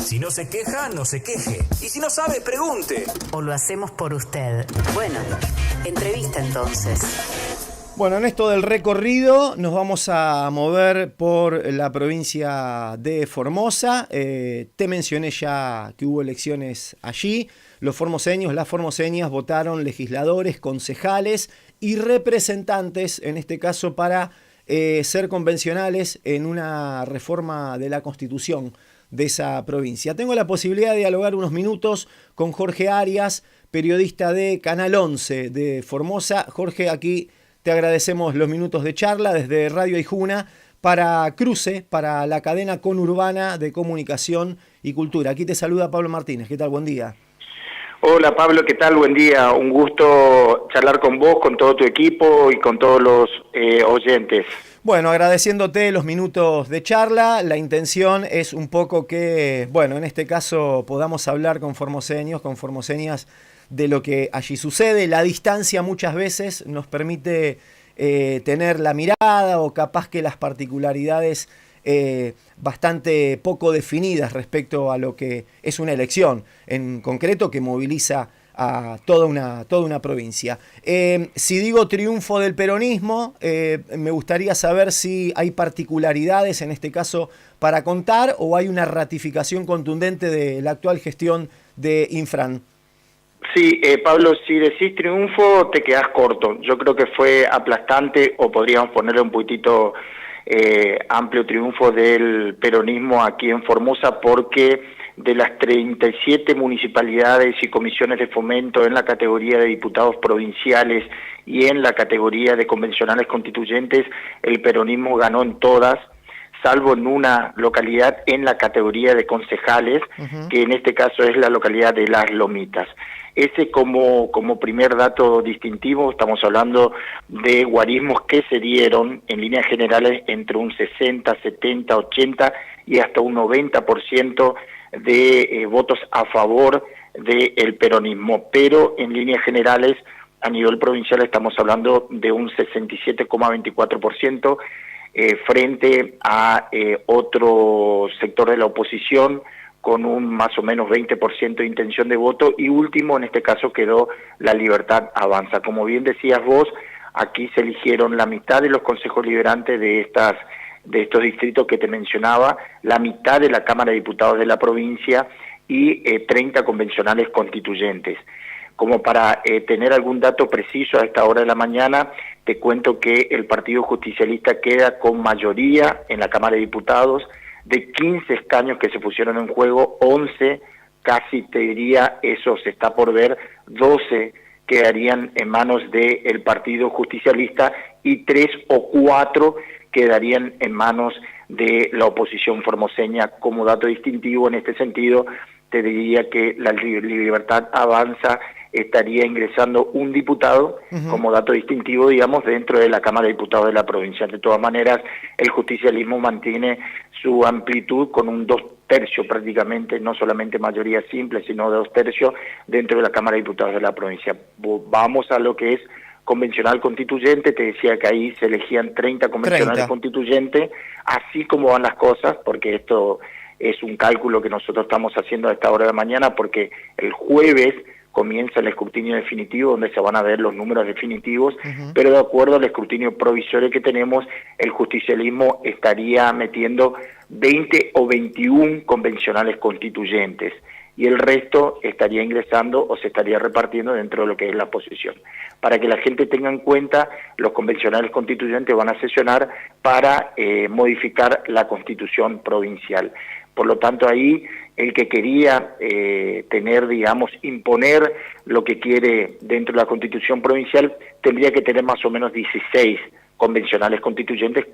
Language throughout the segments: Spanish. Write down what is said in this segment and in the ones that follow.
Si no se queja, no se queje. Y si no sabe, pregunte. O lo hacemos por usted. Bueno, entrevista entonces. Bueno, en esto del recorrido nos vamos a mover por la provincia de Formosa. Te mencioné ya que hubo elecciones allí. Los formoseños, las formoseñas votaron legisladores, concejales y representantes, en este caso para ser convencionales en una reforma de la Constitución de esa provincia. Tengo la posibilidad de dialogar unos minutos con Jorge Arias, periodista de Canal 11 de Formosa. Jorge, aquí te agradecemos los minutos de charla desde Radio Aijuna para Cruce, para la cadena conurbana de comunicación y cultura. Aquí te saluda Pablo Martínez. ¿Qué tal? Buen día. Hola Pablo, ¿qué tal? Buen día. Un gusto charlar con vos, con todo tu equipo y con todos los oyentes. Bueno, agradeciéndote los minutos de charla. La intención es un poco que, bueno, en este caso podamos hablar con formoseños, con formoseñas de lo que allí sucede. La distancia muchas veces nos permite tener la mirada o capaz que las particularidades bastante poco definidas respecto a lo que es una elección, en concreto que moviliza a toda una provincia. Si digo triunfo del peronismo, me gustaría saber si hay particularidades en este caso para contar o hay una ratificación contundente de la actual gestión de Infran. Sí, Pablo, si decís triunfo te quedás corto. Yo creo que fue aplastante, o podríamos ponerle un poquitito amplio triunfo del peronismo aquí en Formosa, porque de las 37 municipalidades y comisiones de fomento en la categoría de diputados provinciales y en la categoría de convencionales constituyentes, el peronismo ganó en todas, salvo en una localidad en la categoría de concejales, que en este caso es la localidad de Las Lomitas. Ese como primer dato distintivo, estamos hablando de guarismos que se dieron en líneas generales entre un 60, 70, 80 y hasta un 90% de votos a favor del peronismo, pero en líneas generales a nivel provincial estamos hablando de un 67,24% frente a otro sector de la oposición con un más o menos 20% de intención de voto, y último en este caso quedó La Libertad Avanza. Como bien decías vos, aquí se eligieron la mitad de los consejos liberantes de estos distritos que te mencionaba, la mitad de la Cámara de Diputados de la provincia y 30 convencionales constituyentes. Como para tener algún dato preciso a esta hora de la mañana, te cuento que el Partido Justicialista queda con mayoría en la Cámara de Diputados. De 15 escaños que se pusieron en juego, 11, casi te diría, eso se está por ver, 12 quedarían en manos del Partido Justicialista y 3 o 4 quedarían en manos de la oposición formoseña. Como dato distintivo en este sentido, te diría que La Libertad Avanza estaría ingresando un diputado como dato distintivo, digamos, dentro de la Cámara de Diputados de la provincia. De todas maneras, el justicialismo mantiene su amplitud con un 2/3 prácticamente, no solamente mayoría simple, sino 2/3 dentro de la Cámara de Diputados de la provincia. Vamos a lo que es convencional constituyente, te decía que ahí se elegían 30 convencionales constituyentes, así como van las cosas, porque esto es un cálculo que nosotros estamos haciendo a esta hora de la mañana, porque el jueves comienza el escrutinio definitivo, donde se van a ver los números definitivos, pero de acuerdo al escrutinio provisorio que tenemos, el justicialismo estaría metiendo 20 o 21 convencionales constituyentes, y el resto estaría ingresando o se estaría repartiendo dentro de lo que es la oposición. Para que la gente tenga en cuenta, los convencionales constituyentes van a sesionar para modificar la constitución provincial. Por lo tanto, ahí el que quería tener, digamos, imponer lo que quiere dentro de la Constitución provincial, tendría que tener más o menos 16 convencionales constituyentes,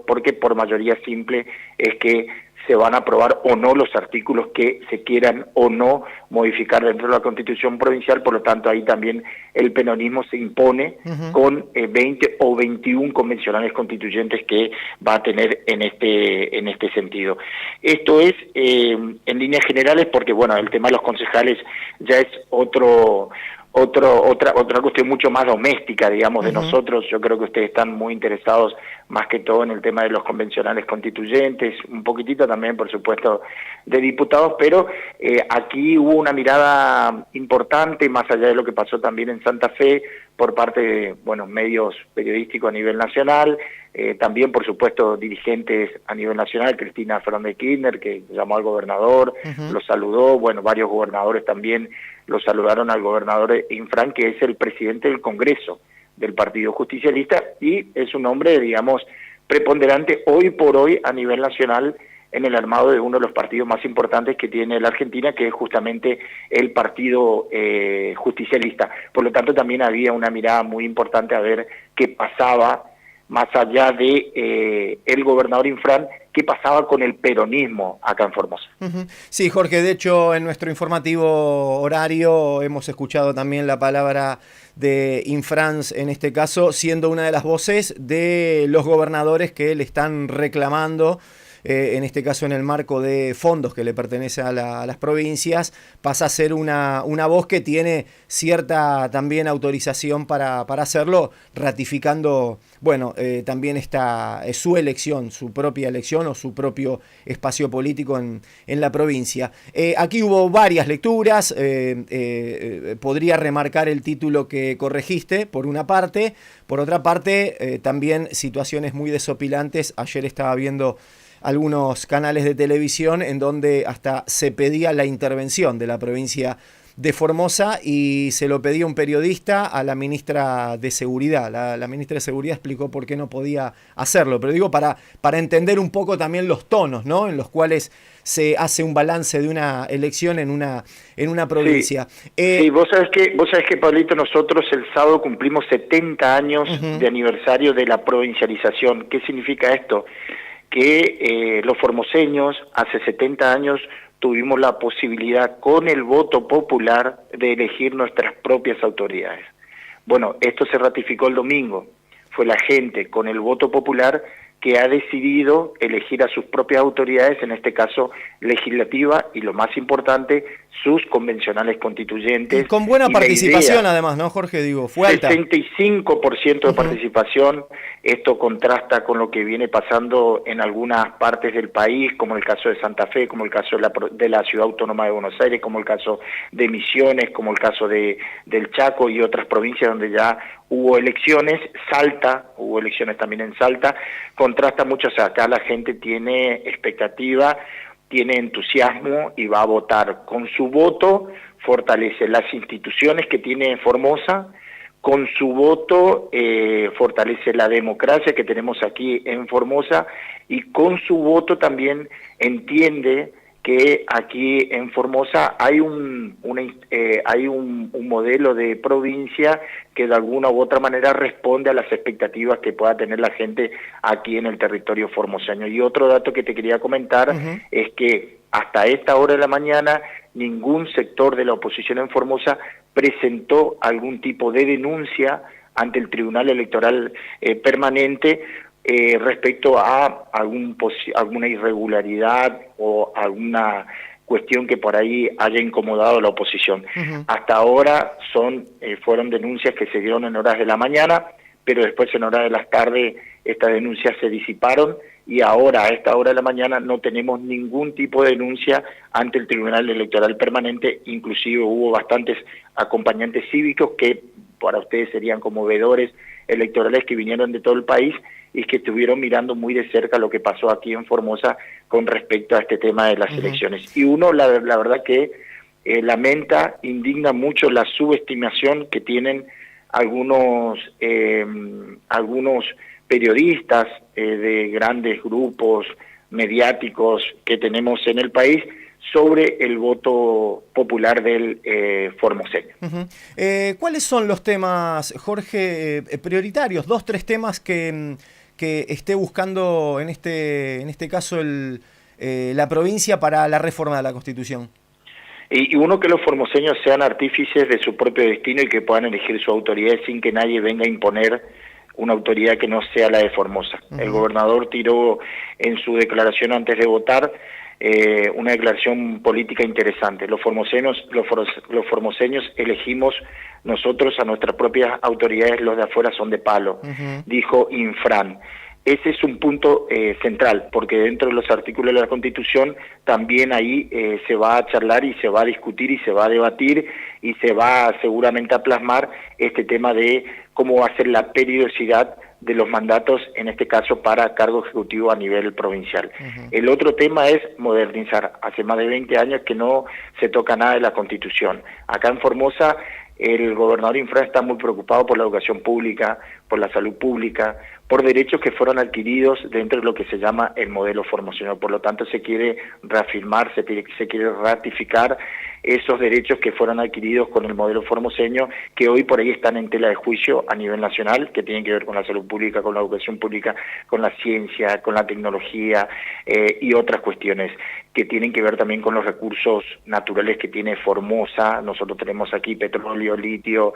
porque por mayoría simple es que se van a aprobar o no los artículos que se quieran o no modificar dentro de la Constitución provincial. Por lo tanto, ahí también el peronismo se impone con 20 o 21 convencionales constituyentes que va a tener en este sentido. Esto es en líneas generales, porque bueno, el tema de los concejales ya es otra cuestión mucho más doméstica, digamos, de nosotros. Yo creo que ustedes están muy interesados más que todo en el tema de los convencionales constituyentes, un poquitito también, por supuesto, de diputados, pero aquí hubo una mirada importante, más allá de lo que pasó también en Santa Fe, por parte de medios periodísticos a nivel nacional, también, por supuesto, dirigentes a nivel nacional, Cristina Fernández de Kirchner, que llamó al gobernador, lo saludó, varios gobernadores también lo saludaron al gobernador Infran, que es el presidente del Congreso del Partido Justicialista, y es un hombre, digamos, preponderante hoy por hoy a nivel nacional en el armado de uno de los partidos más importantes que tiene la Argentina, que es justamente el Partido Justicialista. Por lo tanto, también había una mirada muy importante a ver qué pasaba, más allá de el gobernador Infran, qué pasaba con el peronismo acá en Formosa. Sí, Jorge, de hecho, en nuestro informativo horario hemos escuchado también la palabra de Infran, en este caso, siendo una de las voces de los gobernadores que le están reclamando, en este caso en el marco de fondos que le pertenecen a las provincias, pasa a ser una voz que tiene cierta también autorización para hacerlo, ratificando, también su elección, su propia elección o su propio espacio político en la provincia. Aquí hubo varias lecturas, podría remarcar el título que corregiste, por una parte, por otra parte, también situaciones muy desopilantes. Ayer estaba viendo algunos canales de televisión en donde hasta se pedía la intervención de la provincia de Formosa y se lo pedía un periodista a la ministra de Seguridad. La ministra de Seguridad explicó por qué no podía hacerlo, pero digo para entender un poco también los tonos, ¿no?, en los cuales se hace un balance de una elección en una provincia. Sí, vos sabés que, Pablito, nosotros el sábado cumplimos 70 años de aniversario de la provincialización. ¿Qué significa esto? Que los formoseños hace 70 años tuvimos la posibilidad con el voto popular de elegir nuestras propias autoridades. Bueno, esto se ratificó el domingo. Fue la gente con el voto popular que ha decidido elegir a sus propias autoridades, en este caso legislativa, y lo más importante, sus convencionales constituyentes. Y con buena participación además, ¿no, Jorge? Fue alta. 65% de participación. Esto contrasta con lo que viene pasando en algunas partes del país, como el caso de Santa Fe, como el caso de la Ciudad Autónoma de Buenos Aires, como el caso de Misiones, como el caso del Chaco y otras provincias donde ya hubo elecciones. Salta, hubo elecciones también en Salta, contrasta mucho. O sea, acá la gente tiene expectativa, tiene entusiasmo y va a votar. Con su voto fortalece las instituciones que tiene Formosa, con su voto fortalece la democracia que tenemos aquí en Formosa, y con su voto también entiende que aquí en Formosa hay un modelo de provincia que de alguna u otra manera responde a las expectativas que pueda tener la gente aquí en el territorio formoseño. Y otro dato que te quería comentar es que hasta esta hora de la mañana ningún sector de la oposición en Formosa presentó algún tipo de denuncia ante el Tribunal Electoral Permanente respecto a alguna irregularidad o alguna cuestión que por ahí haya incomodado a la oposición. Hasta ahora fueron denuncias que se dieron en horas de la mañana, pero después en horas de la tarde estas denuncias se disiparon, y ahora a esta hora de la mañana no tenemos ningún tipo de denuncia ante el Tribunal Electoral Permanente. Inclusive hubo bastantes acompañantes cívicos que para ustedes serían como veedores electorales que vinieron de todo el país y que estuvieron mirando muy de cerca lo que pasó aquí en Formosa con respecto a este tema de las elecciones. Y uno, la verdad que lamenta, indigna mucho la subestimación que tienen algunos periodistas de grandes grupos mediáticos que tenemos en el país sobre el voto popular del formoseño. ¿Cuáles son los temas, Jorge, prioritarios? 2, 3 temas que esté buscando en este caso la provincia para la reforma de la Constitución. Y uno, que los formoseños sean artífices de su propio destino y que puedan elegir su autoridad sin que nadie venga a imponer una autoridad que no sea la de Formosa. El gobernador tiró en su declaración antes de votar una declaración política interesante. Los formoseños elegimos nosotros a nuestras propias autoridades, los de afuera son de palo, dijo Infran. ese es un punto central, porque dentro de los artículos de la Constitución también ahí se va a charlar y se va a discutir y se va a debatir y se va seguramente a plasmar este tema de cómo va a ser la periodicidad de los mandatos, en este caso para cargo ejecutivo a nivel provincial. El otro tema es modernizar. Hace más de 20 años que no se toca nada de la Constitución. Acá en Formosa el gobernador Infran está muy preocupado por la educación pública, por la salud pública, por derechos que fueron adquiridos dentro de lo que se llama el modelo formoseño. Por lo tanto, se quiere reafirmar, se quiere ratificar esos derechos que fueron adquiridos con el modelo formoseño, que hoy por ahí están en tela de juicio a nivel nacional, que tienen que ver con la salud pública, con la educación pública, con la ciencia, con la tecnología y otras cuestiones que tienen que ver también con los recursos naturales que tiene Formosa. Nosotros tenemos aquí petróleo, litio,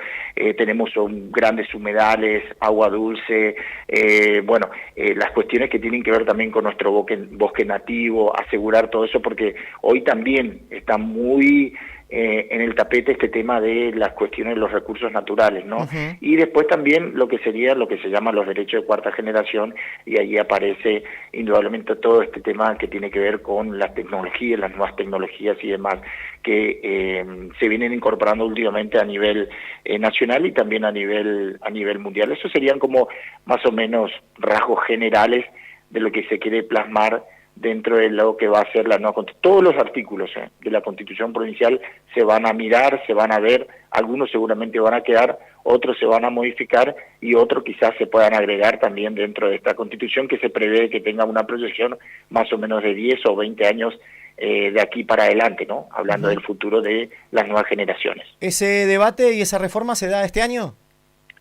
tenemos grandes humedales, agua dulce, las cuestiones que tienen que ver también con nuestro bosque nativo, asegurar todo eso, porque hoy también está muy en el tapete este tema de las cuestiones de los recursos naturales, ¿no? Y después también lo que se llama los derechos de cuarta generación, y ahí aparece indudablemente todo este tema que tiene que ver con las tecnologías, las nuevas tecnologías y demás, que se vienen incorporando últimamente a nivel nacional y también a nivel mundial. Esos serían como más o menos rasgos generales de lo que se quiere plasmar dentro de lo que va a ser la nueva Constitución. Todos los artículos de la Constitución provincial se van a mirar, se van a ver, algunos seguramente van a quedar, otros se van a modificar y otros quizás se puedan agregar también dentro de esta Constitución, que se prevé que tenga una proyección más o menos de 10 o 20 años de aquí para adelante, ¿no? Hablando del futuro de las nuevas generaciones. ¿Ese debate y esa reforma se da este año?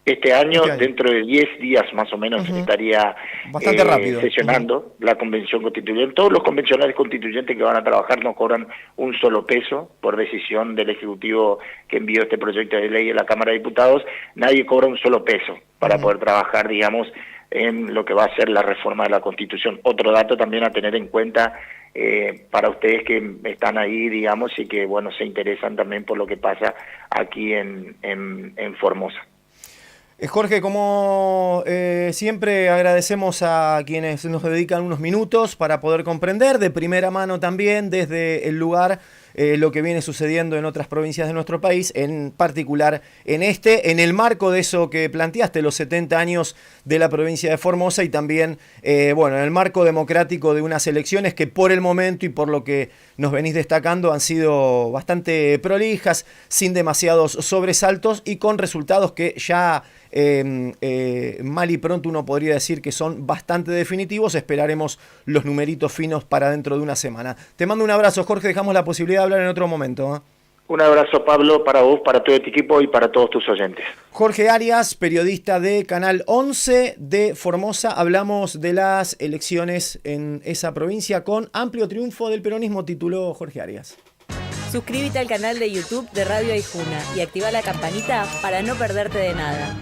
Este año, dentro de 10 días más o menos, estaría bastante rápido sesionando la convención constituyente. Todos los convencionales constituyentes que van a trabajar no cobran un solo peso por decisión del Ejecutivo que envió este proyecto de ley a la Cámara de Diputados. Nadie cobra un solo peso para poder trabajar, digamos, en lo que va a ser la reforma de la Constitución. Otro dato también a tener en cuenta para ustedes que están ahí, digamos, y que, bueno, se interesan también por lo que pasa aquí en Formosa. Jorge, como siempre agradecemos a quienes nos dedican unos minutos para poder comprender de primera mano también desde el lugar lo que viene sucediendo en otras provincias de nuestro país, en particular en el marco de eso que planteaste, los 70 años de la provincia de Formosa y también, en el marco democrático de unas elecciones que por el momento y por lo que nos venís destacando han sido bastante prolijas, sin demasiados sobresaltos y con resultados que ya mal y pronto uno podría decir que son bastante definitivos. Esperaremos los numeritos finos para dentro de una semana. Te mando un abrazo, Jorge, dejamos la posibilidad de hablar en otro momento. Un abrazo, Pablo, para vos, para todo tu equipo y para todos tus oyentes. Jorge Arias, periodista de Canal 11 de Formosa. Hablamos de las elecciones en esa provincia con amplio triunfo del peronismo, tituló Jorge Arias. Suscríbete al canal de YouTube de Radio Aijuna y activa la campanita para no perderte de nada.